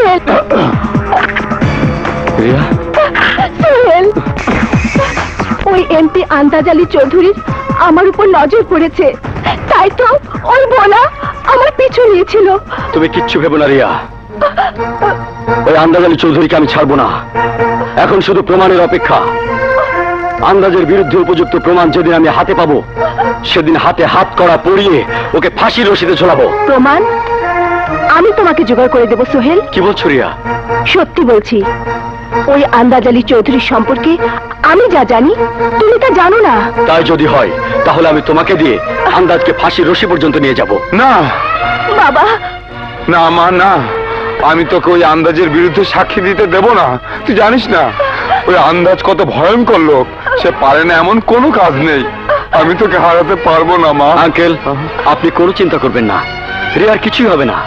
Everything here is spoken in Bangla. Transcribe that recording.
সোহেল, রিয়া, সোহেল, ওই এমপি আন্দাজ আলী চৌধুরীর আমার উপর নজর পড়েছে, তাই তো ওই বোনা আমার পিছু নিয়েছিল। তুমি কিচ্ছু ভেবো না রিয়া, ওই আন্দাজ আলী চৌধুরীকে আমি ছাড়বো না। এখন শুধু প্রমাণের অপেক্ষা। আন্দাজের বিরুদ্ধে উপযুক্ত প্রমাণ যেদিন আমি হাতে পাবো, সেদিন হাতে হাত করা পরিয়ে ওকে ফাঁসির রশিতে ঝোলাবো। প্রমাণ আমি তোমাকে জোগাড় করে দেবো সোহেল। কি বলছো রিয়া? সত্যি বলছি, ওই আন্দাজ আলী চৌধুরীর সম্পর্কে আমি যা জানি তুমি তা জানো না। তাই যদি হয় তাহলে আমি তোমাকে দিয়ে আন্দাজকে ফাঁসির রশি পর্যন্ত নিয়ে যাব। না বাবা, না মা, না, আমি তোকে ওই আন্দাজের বিরুদ্ধে সাক্ষী দিতে দেব না। তুই জানিস না ওই আন্দাজ কত ভয়ঙ্কর লোক, সে পারে না এমন কোনো কাজ নেই। আমি তোকে হারাতে পারবো না মা। আঙ্কেল, আপনি কোনো চিন্তা করবেন না, রিয়ার কিছুই হবে না।